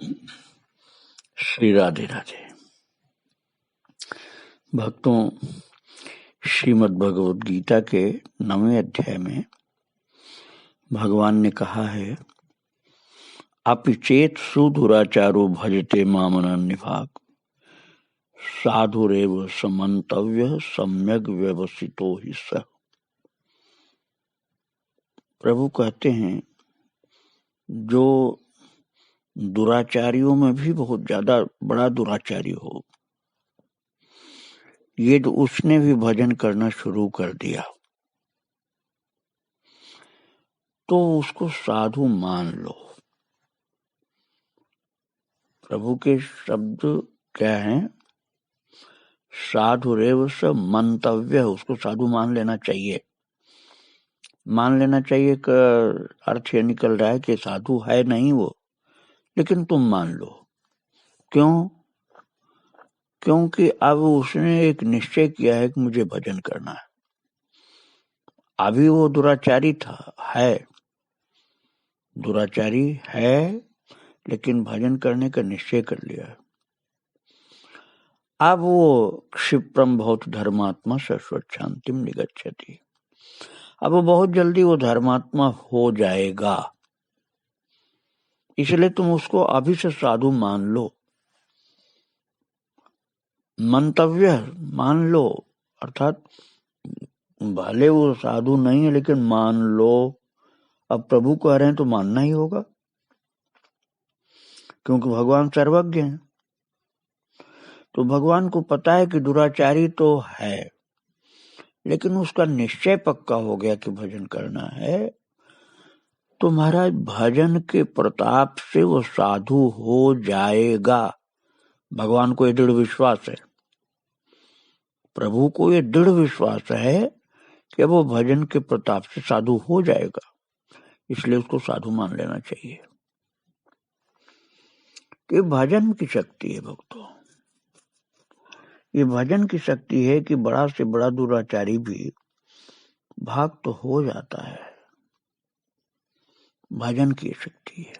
श्री राधे राधे। भक्तों, श्रीमद् भगवद गीता के 9वें अध्याय में भगवान ने कहा है, अपि चेत सुदुराचारो भजते मामनन्यभाक् साधुरेव समन्तव्य सम्यक व्यवसितो हि सः। प्रभु कहते हैं, जो दुराचारियों में भी बहुत ज्यादा बड़ा दुराचारी हो, ये तो उसने भी भजन करना शुरू कर दिया तो उसको साधु मान लो। प्रभु के शब्द क्या हैं? साधुरेव स मंतव्य, उसको साधु मान लेना चाहिए। मान लेना चाहिए का अर्थ ये निकल रहा है कि साधु है नहीं वो, लेकिन तुम मान लो। क्यों? क्योंकि अब उसने एक निश्चय किया है कि मुझे भजन करना है। अभी वो दुराचारी था, है दुराचारी है, लेकिन भजन करने का निश्चय कर लिया है। अब वो क्षिप्रम बहुत धर्मात्मा शाश्वत शांतिम निगच्छति, अब वो बहुत जल्दी वो धर्मात्मा हो जाएगा। इसलिए तुम उसको अभी से साधु मान लो। मंतव्य मान लो, अर्थात भले वो साधु नहीं है लेकिन मान लो। अब प्रभु कह रहे हैं तो मानना ही होगा, क्योंकि भगवान सर्वज्ञ हैं। तो भगवान को पता है कि दुराचारी तो है, लेकिन उसका निश्चय पक्का हो गया कि भजन करना है। तो महाराज भजन के प्रताप से वो साधु हो जाएगा। भगवान को ये दृढ़ विश्वास है, प्रभु को ये दृढ़ विश्वास है कि वो भजन के प्रताप से साधु हो जाएगा। इसलिए उसको साधु मान लेना चाहिए। ये भजन की शक्ति है भक्तों, ये भजन की शक्ति है कि बड़ा से बड़ा दुराचारी भी भक्त हो जाता है। भजन की शक्ति है।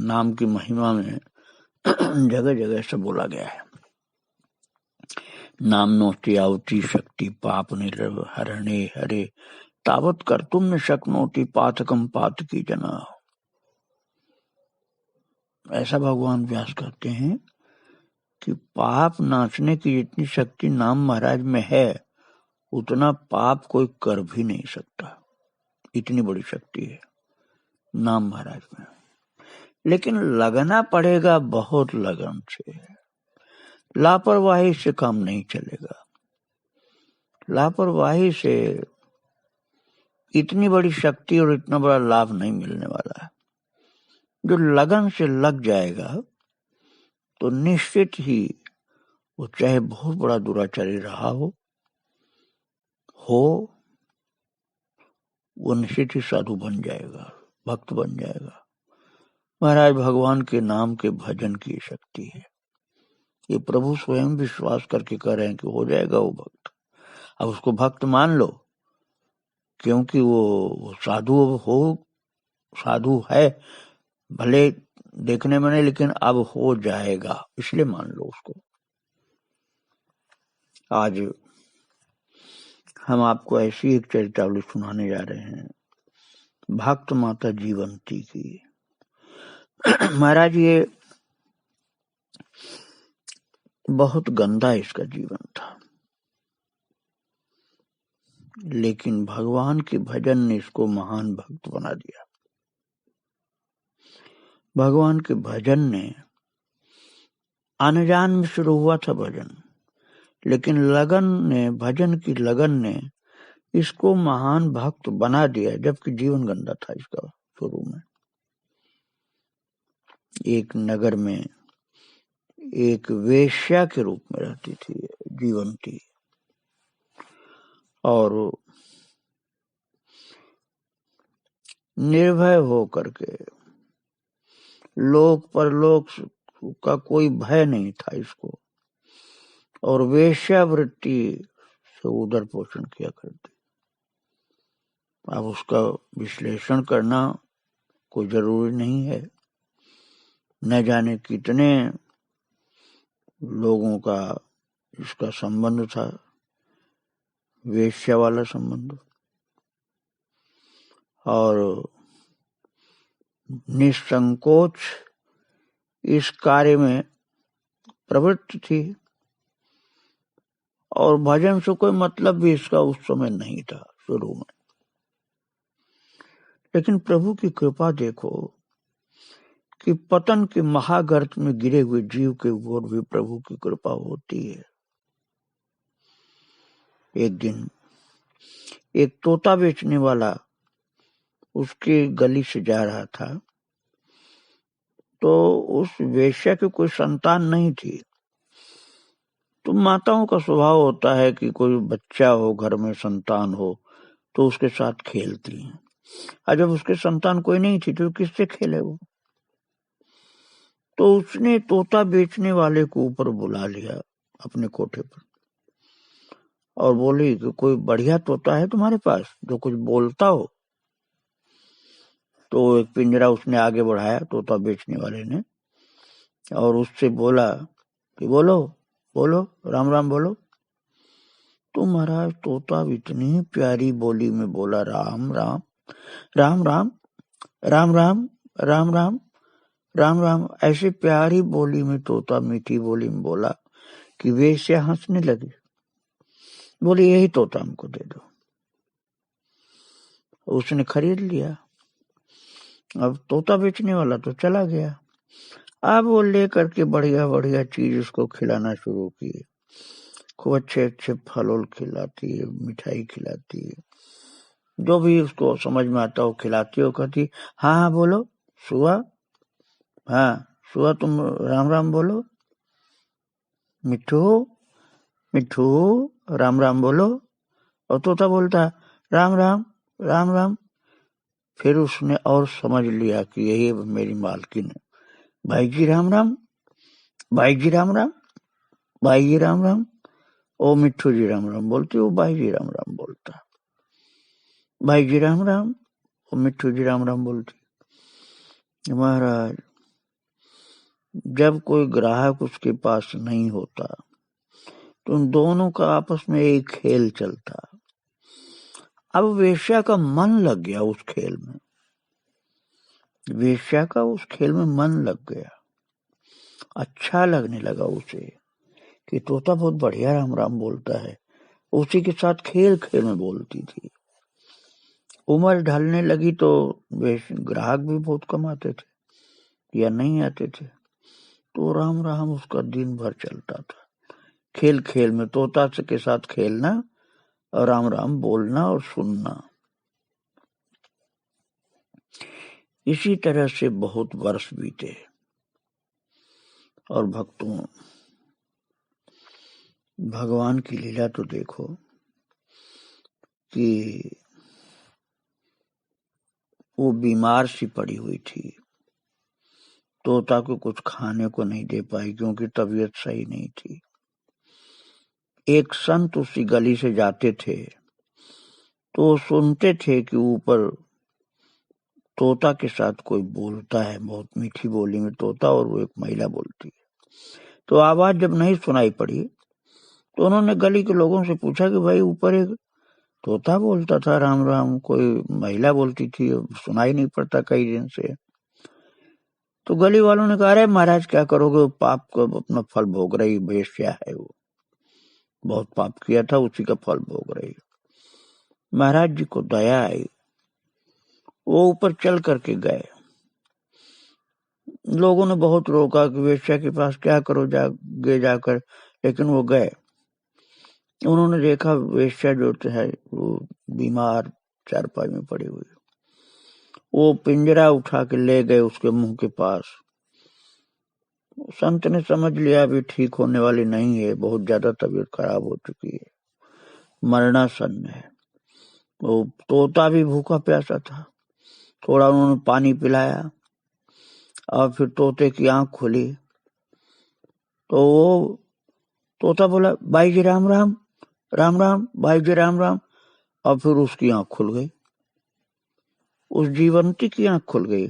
नाम की महिमा में जगह जगह से बोला गया है, नाम नोति आवती शक्ति पाप निर्व हरणे हरे तावत कर तुम न शक्नोति पातकम पातकी जना। ऐसा भगवान व्यास कहते हैं कि पाप नाशने की जितनी शक्ति नाम महाराज में है, उतना पाप कोई कर भी नहीं सकता। इतनी बड़ी शक्ति है नाम महाराज में, लेकिन लगना पड़ेगा बहुत लगन से। लापरवाही से काम नहीं चलेगा। लापरवाही से इतनी बड़ी शक्ति और इतना बड़ा लाभ नहीं मिलने वाला है। जो लगन से लग जाएगा तो निश्चित ही वो चाहे बहुत बड़ा दुराचारी रहा हो वो निश्चित ही साधु बन जाएगा, भक्त बन जाएगा। महाराज भगवान के नाम के भजन की शक्ति है। ये प्रभु स्वयं विश्वास करके कह रहे हैं कि हो जाएगा वो भक्त। अब उसको भक्त मान लो, क्योंकि वो साधु है, भले देखने में नहीं, लेकिन अब हो जाएगा, इसलिए मान लो उसको। आज हम आपको ऐसी एक चरितावली सुनाने जा रहे हैं, भक्त माता जीवंती की। महाराज ये बहुत गंदा इसका जीवन था, लेकिन भगवान के भजन ने इसको महान भक्त बना दिया। भगवान के भजन ने अनजान में शुरू हुआ था भजन, लेकिन भजन की लगन ने इसको महान भक्त बना दिया, जबकि जीवन गंदा था इसका शुरू में। एक नगर में एक वेश्या के रूप में रहती थी जीवंती, और निर्भय हो करके लोक परलोक का कोई भय नहीं था इसको, और वेश्यावृत्ति से उदर पोषण किया करती। अब उसका विश्लेषण करना कोई जरूरी नहीं है। न जाने कितने लोगों का इसका संबंध था, वेश्या वाला संबंध, और निसंकोच इस कार्य में प्रवृत्त थी, और भजन से कोई मतलब भी इसका उस समय नहीं था शुरू में। लेकिन प्रभु की कृपा देखो कि पतन के महागर्त में गिरे हुए जीव के ऊपर भी प्रभु की कृपा होती है। एक दिन एक तोता बेचने वाला उसके गली से जा रहा था, तो उस वेश्या की कोई संतान नहीं थी। तो माताओं का स्वभाव होता है कि कोई बच्चा हो, घर में संतान हो, तो उसके साथ खेलती हैं। और जब उसके संतान कोई नहीं थी तो किससे खेले वो? तो उसने तोता बेचने वाले को ऊपर बुला लिया अपने कोठे पर, और बोली कि कोई बढ़िया तोता है तुम्हारे पास जो कुछ बोलता हो? तो एक पिंजरा उसने आगे बढ़ाया तोता बेचने वाले ने, और उससे बोला कि बोलो बोलो, राम राम बोलो। तो महाराज तोता इतनी प्यारी बोली में बोला, राम राम राम राम राम राम राम राम राम राम। ऐसे प्यारी बोली में तोता मीठी बोली में बोला कि वेश्या हंसने लगी, बोली यही तोता हमको दे दो। उसने खरीद लिया। अब तोता बेचने वाला तो चला गया। अब वो लेकर के बढ़िया बढ़िया चीज उसको खिलाना शुरू की। खूब अच्छे अच्छे फल खिलाती है, मिठाई खिलाती है, जो भी उसको समझ में आता हो खिलाती हो। कहती हाँ हाँ बोलो सुआ, हाँ सुआ तुम राम राम बोलो, मिठू मिठू राम राम बोलो। और तोता बोलता राम राम राम राम। फिर उसने और समझ लिया कि यही मेरी मालकिन है। भाई जी राम राम, भाई जी राम राम, भाई जी राम राम। ओ मिठू जी राम राम बोलती, वो भाई जी राम राम बोलता। भाई जी राम राम, वो मिठू जी राम राम बोलती। महाराज जब कोई ग्राहक उसके पास नहीं होता तो उन दोनों का आपस में एक खेल चलता। अब वेश्या का मन लग गया उस खेल में, वेश्या का उस खेल में मन लग गया। अच्छा लगने लगा उसे कि तोता बहुत बढ़िया राम राम बोलता है। उसी के साथ खेल खेल में बोलती थी। उम्र ढलने लगी तो ग्राहक भी बहुत कम आते थे या नहीं आते थे, तो राम राम उसका दिन भर चलता था। खेल खेल में तोता के साथ खेलना और राम राम बोलना और सुनना। इसी तरह से बहुत वर्ष बीते। और भक्तों, भगवान की लीला तो देखो कि वो बीमार सी पड़ी हुई थी, तोता को कुछ खाने को नहीं दे पाई क्योंकि तबीयत सही नहीं थी। एक संत उसी गली से जाते थे तो सुनते थे कि ऊपर तोता के साथ कोई बोलता है, बहुत मीठी बोली में तोता और वो एक महिला बोलती है। तो आवाज जब नहीं सुनाई पड़ी तो उन्होंने गली के लोगों से पूछा कि भाई ऊपर एक तोता बोलता था राम राम, कोई महिला बोलती थी, सुनाई नहीं पड़ता कई दिन से। तो गली वालों ने कहा अरे महाराज क्या करोगे, पाप को अपना फल भोग रही वेश्या है, वो बहुत पाप किया था उसी का फल भोग रही। महाराज जी को दया आई, वो ऊपर चल करके गए। लोगों ने बहुत रोका कि वेश्या के पास क्या करो जाकर, लेकिन वो गए। उन्होंने देखा वेश्या जो है वो बीमार चारपाई में पड़ी हुई। वो पिंजरा उठा के ले गए उसके मुंह के पास। संत ने समझ लिया अभी ठीक होने वाली नहीं है, बहुत ज्यादा तबीयत खराब हो चुकी है, मरणासन है। वो तोता भी भूखा प्यासा था। थोड़ा उन्होंने पानी पिलाया और फिर तोते की आंख खुली तो वो तोता बोला भाई जी राम राम राम राम, भाई जी राम राम। और फिर उसकी आंख खुल गई। उस जीवंती की आंख खुल गई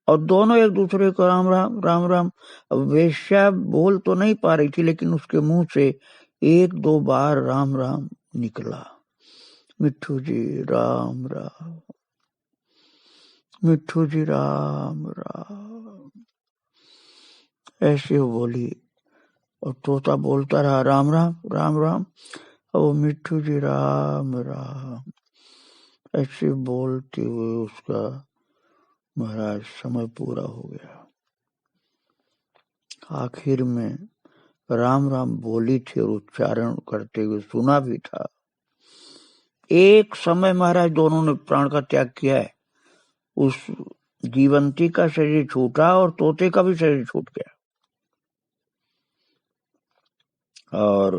और दोनों एक दूसरे को राम राम राम राम। अब वेश्या बोल तो नहीं पा रही थी, लेकिन उसके मुंह से 1-2 बार राम राम निकला। मिट्ठू जी राम राम, मिट्ठू जी राम राम, ऐसे वो बोली। और तोता बोलता रहा राम राम राम राम, और वो मिट्ठू जी राम राम, ऐसे बोलते हुए उसका महाराज समय पूरा हो गया। आखिर में राम राम बोली थी और उच्चारण करते हुए सुना भी था। एक समय महाराज दोनों ने प्राण का त्याग किया है। उस जीवंती का शरीर छूटा और तोते का भी शरीर छूट गया। और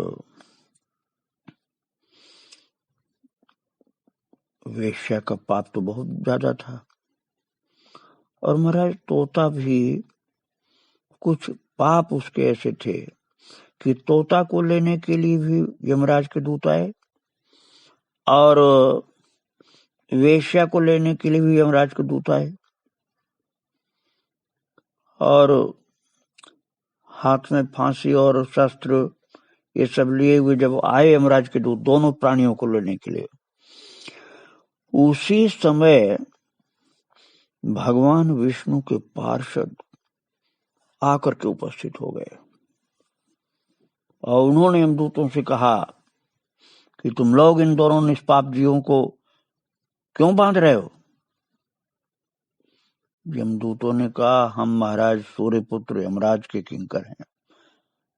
वेश्या का पाप तो बहुत ज्यादा था। और महाराज तोता भी, कुछ पाप उसके ऐसे थे कि तोता को लेने के लिए भी यमराज के दूत आए और वेश्या को लेने के लिए भी यमराज के दूत आए। और हाथ में फांसी और शस्त्र ये सब लिए हुए जब आए यमराज के दूत दोनों प्राणियों को लेने के लिए, उसी समय भगवान विष्णु के पार्षद आकर के उपस्थित हो गए और उन्होंने यमदूतों से कहा कि तुम लोग इन दोनों निष्पाप जीवों को क्यों बांध रहे हो? यमदूतों ने कहा, हम महाराज सूर्यपुत्र यमराज के किंकर हैं,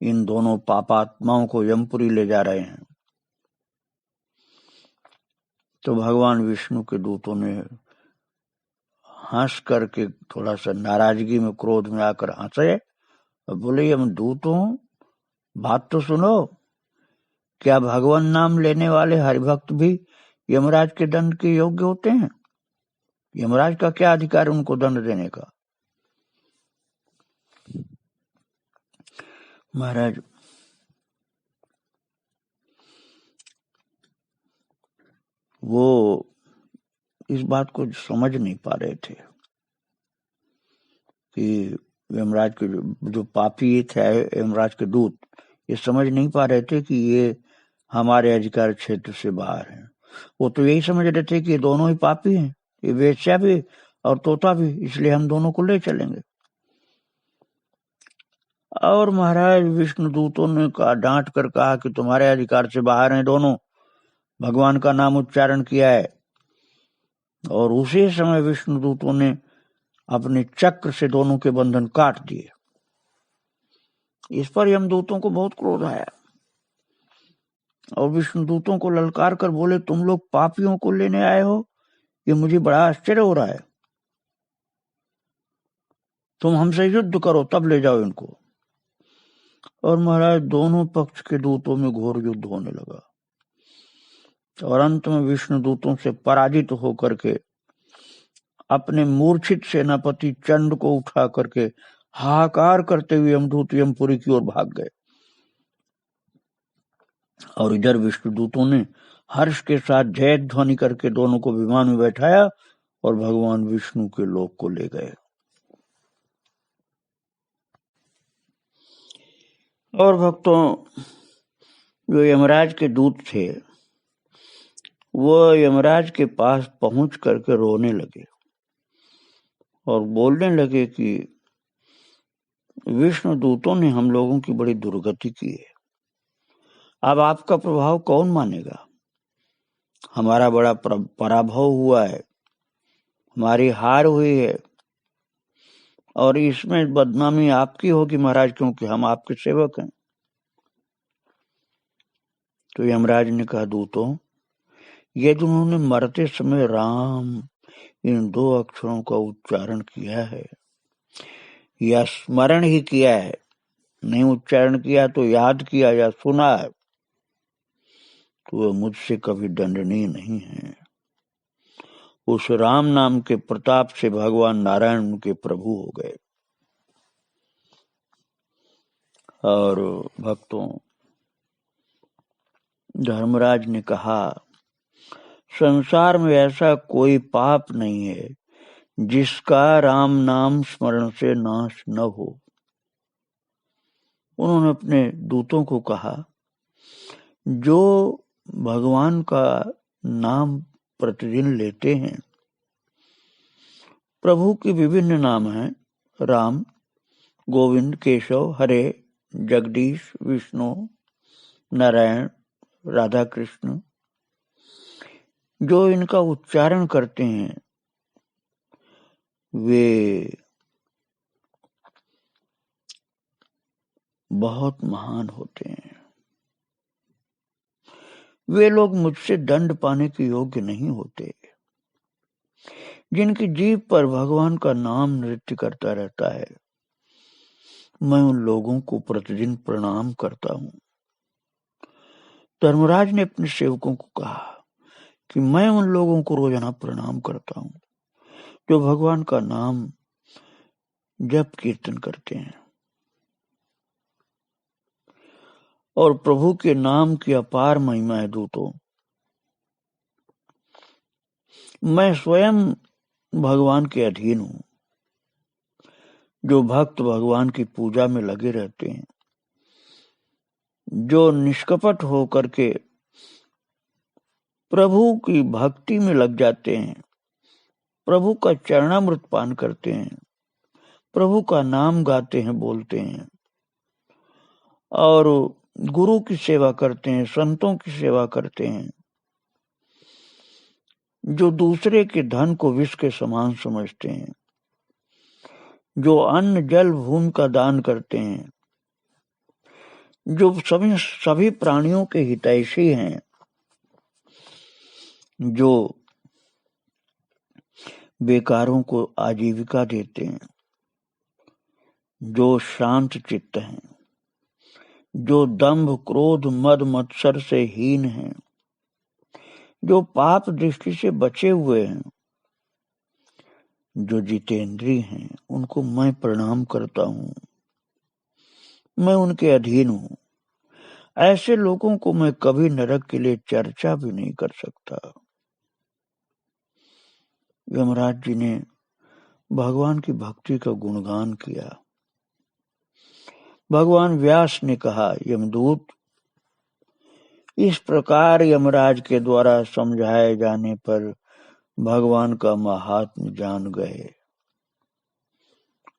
इन दोनों पापात्माओं को यमपुरी ले जा रहे हैं। तो भगवान विष्णु के दूतों ने हंस करके थोड़ा सा नाराजगी में, क्रोध में आकर हंसे और बोले, यमदूतों बात तो सुनो, क्या भगवान नाम लेने वाले हरिभक्त भी यमराज के दंड के योग्य होते हैं? यमराज का क्या अधिकार है उनको दंड देने का? महाराज वो इस बात को समझ नहीं पा रहे थे कि यमराज के जो पापी थे, यमराज के दूत, ये समझ नहीं पा रहे थे कि ये हमारे अधिकार क्षेत्र से बाहर हैं। वो तो यही समझ रहे थे कि ये दोनों ही पापी हैं, ये वेश्या भी और तोता भी, इसलिए हम दोनों को ले चलेंगे। और महाराज विष्णु दूतों ने डांट कर कहा कि तुम्हारे अधिकार से बाहर हैं दोनों, भगवान का नाम उच्चारण किया है। और उसी समय विष्णु दूतों ने अपने चक्र से दोनों के बंधन काट दिए। इस पर यमदूतों को बहुत क्रोध आया और विष्णु दूतों को ललकार कर बोले, तुम लोग पापियों को लेने आए हो, ये मुझे बड़ा आश्चर्य हो रहा है। तुम हमसे युद्ध करो तब ले जाओ इनको। और महाराज दोनों पक्ष के दूतों में घोर युद्ध होने लगा और अंत में विष्णु दूतों से पराजित होकर के अपने मूर्छित सेनापति चंड को उठा करके हाहाकार करते हुए यमदूत यमपुरी की ओर भाग गए। और इधर विष्णु दूतों ने हर्ष के साथ जय ध्वनि करके दोनों को विमान में बैठाया और भगवान विष्णु के लोक को ले गए। और भक्तों, जो यमराज के दूत थे वो यमराज के पास पहुंच करके रोने लगे और बोलने लगे कि विष्णु दूतों ने हम लोगों की बड़ी दुर्गति की है, अब आपका प्रभाव कौन मानेगा? हमारा बड़ा पराभव हुआ है, हमारी हार हुई है और इसमें बदनामी आपकी होगी महाराज, क्योंकि हम आपके सेवक हैं। तो यमराज ने कहा, दूतों, ये जिन्होंने मरते समय राम इन 2 अक्षरों का उच्चारण किया है या स्मरण ही किया है, नहीं उच्चारण किया तो याद किया या सुना है, तो वह मुझसे कभी दंडनीय नहीं है। उस राम नाम के प्रताप से भगवान नारायण उनके प्रभु हो गए। और भक्तों, धर्मराज ने कहा, संसार में ऐसा कोई पाप नहीं है जिसका राम नाम स्मरण से नाश न हो। उन्होंने अपने दूतों को कहा, जो भगवान का नाम प्रतिदिन लेते हैं, प्रभु के विभिन्न नाम हैं, राम, गोविंद, केशव, हरे, जगदीश, विष्णु, नारायण, राधा कृष्ण, जो इनका उच्चारण करते हैं वे बहुत महान होते हैं। वे लोग मुझसे दंड पाने के योग्य नहीं होते। जिनकी जीभ पर भगवान का नाम नृत्य करता रहता है, मैं उन लोगों को प्रतिदिन प्रणाम करता हूँ। धर्मराज ने अपने सेवकों को कहा कि मैं उन लोगों को रोजाना प्रणाम करता हूँ जो भगवान का नाम जप कीर्तन करते हैं और प्रभु के नाम की अपार महिमा है। दूतों, मैं स्वयं भगवान के अधीन हूँ। जो भक्त भगवान की पूजा में लगे रहते हैं, जो निष्कपट होकर के प्रभु की भक्ति में लग जाते हैं, प्रभु का चरणामृत पान करते हैं, प्रभु का नाम गाते हैं, बोलते हैं और गुरु की सेवा करते हैं, संतों की सेवा करते हैं, जो दूसरे के धन को विष के समान समझते हैं, जो अन्न जल भूमि का दान करते हैं, जो सभी प्राणियों के हितैषी हैं, जो बेकारों को आजीविका देते हैं, जो शांत चित्त हैं, जो दंभ क्रोध मद मत्सर से हीन हैं, जो पाप दृष्टि से बचे हुए हैं, जो जितेंद्री हैं, उनको मैं प्रणाम करता हूँ। मैं उनके अधीन हूँ। ऐसे लोगों को मैं कभी नरक के लिए चर्चा भी नहीं कर सकता। यमराज जी ने भगवान की भक्ति का गुणगान किया। भगवान व्यास ने कहा, यमदूत, इस प्रकार यमराज के द्वारा समझाए जाने पर भगवान का महात्म्य जान गए।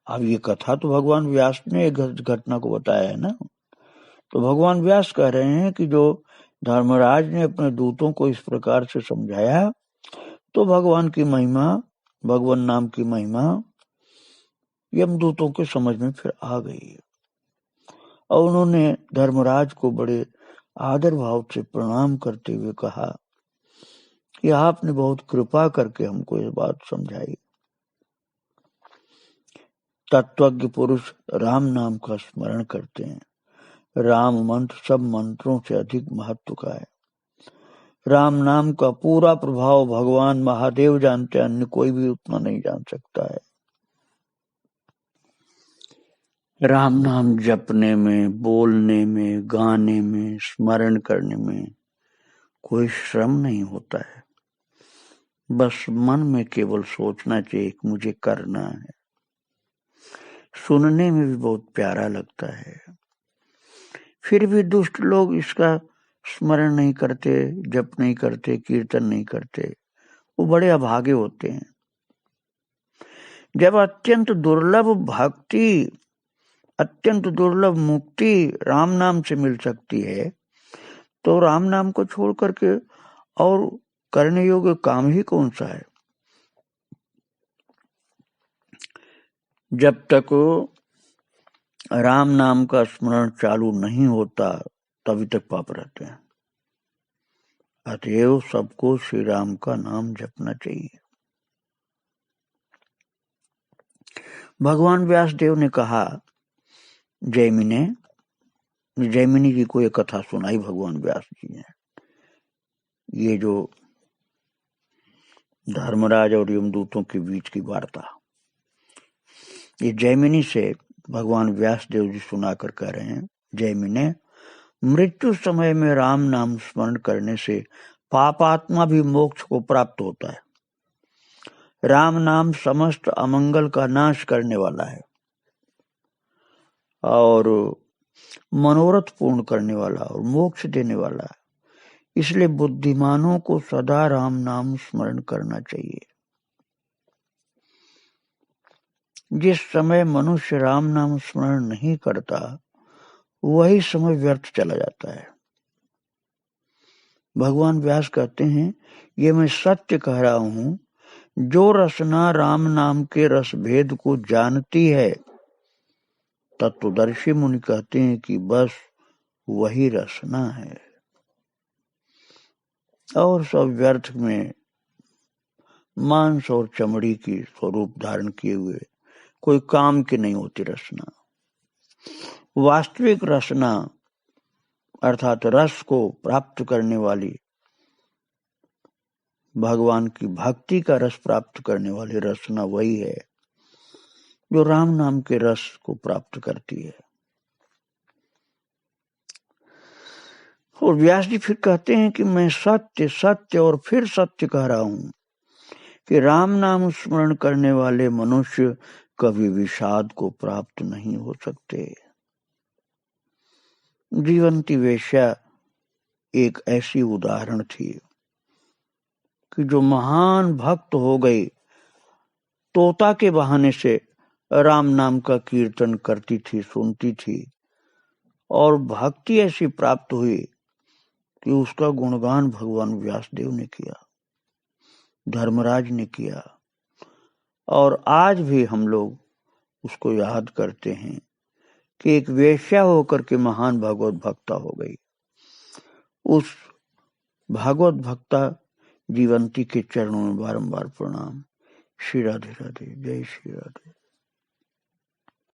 अब ये कथा तो भगवान व्यास ने एक घटना को बताया है ना, तो भगवान व्यास कह रहे हैं कि जो धर्मराज ने अपने दूतों को इस प्रकार से समझाया, तो भगवान की महिमा, भगवान नाम की महिमा यमदूतों के समझ में फिर आ गई और उन्होंने धर्मराज को बड़े आदर भाव से प्रणाम करते हुए कहा कि आपने बहुत कृपा करके हमको ये बात समझाई। तत्वज्ञ पुरुष राम नाम का स्मरण करते हैं। राम मंत्र सब मंत्रों से अधिक महत्व का है। राम नाम का पूरा प्रभाव भगवान महादेव जानते हैं, अन्य कोई भी उतना नहीं जान सकता है। राम नाम जपने में, बोलने में, गाने में, स्मरण करने में कोई श्रम नहीं होता है। बस मन में केवल सोचना चाहिए कि मुझे करना है। सुनने में भी बहुत प्यारा लगता है। फिर भी दुष्ट लोग इसका स्मरण नहीं करते, जप नहीं करते, कीर्तन नहीं करते, वो बड़े अभागे होते हैं। जब अत्यंत दुर्लभ भक्ति, अत्यंत दुर्लभ मुक्ति राम नाम से मिल सकती है, तो राम नाम को छोड़ करके और करने योग्य काम ही कौन सा है। जब तक राम नाम का स्मरण चालू नहीं होता तभी तक पाप रहते हैं। अतएव सबको श्री राम का नाम जपना चाहिए। भगवान व्यासदेव ने कहा, जैमिनी जी को एक कथा सुनाई भगवान व्यास जी ने। ये जो धर्मराज और यमदूतों के बीच की वार्ता, ये जैमिनी से भगवान व्यासदेव जी सुनाकर कह रहे हैं, जैमिने, मृत्यु समय में राम नाम स्मरण करने से पापात्मा भी मोक्ष को प्राप्त होता है। राम नाम समस्त अमंगल का नाश करने वाला है और मनोरथ पूर्ण करने वाला और मोक्ष देने वाला है। इसलिए बुद्धिमानों को सदा राम नाम स्मरण करना चाहिए। जिस समय मनुष्य राम नाम स्मरण नहीं करता वही समय व्यर्थ चला जाता है। भगवान व्यास कहते हैं, ये मैं सत्य कह रहा हूं, जो रसना राम नाम के रस भेद को जानती है, तत्वदर्शी मुनि कहते हैं कि बस वही रसना है और सब व्यर्थ में मांस और चमड़ी की स्वरूप धारण किए हुए कोई काम की नहीं होती रसना। वास्तविक रसना अर्थात रस को प्राप्त करने वाली, भगवान की भक्ति का रस प्राप्त करने वाली रसना वही है जो राम नाम के रस को प्राप्त करती है। और व्यास जी फिर कहते हैं कि मैं सत्य सत्य और फिर सत्य कह रहा हूं कि राम नाम स्मरण करने वाले मनुष्य कभी विषाद को प्राप्त नहीं हो सकते। जीवंती वेश्या एक ऐसी उदाहरण थी कि जो महान भक्त हो गई, तोता के बहाने से राम नाम का कीर्तन करती थी, सुनती थी और भक्ति ऐसी प्राप्त हुई कि उसका गुणगान भगवान व्यासदेव ने किया, धर्मराज ने किया और आज भी हम लोग उसको याद करते हैं कि एक वेश्या होकर के महान भागवत भक्ता हो गई। उस भागवत भक्ता जीवंती के चरणों में बारंबार प्रणाम। श्री राधे राधे, जय श्री राधे।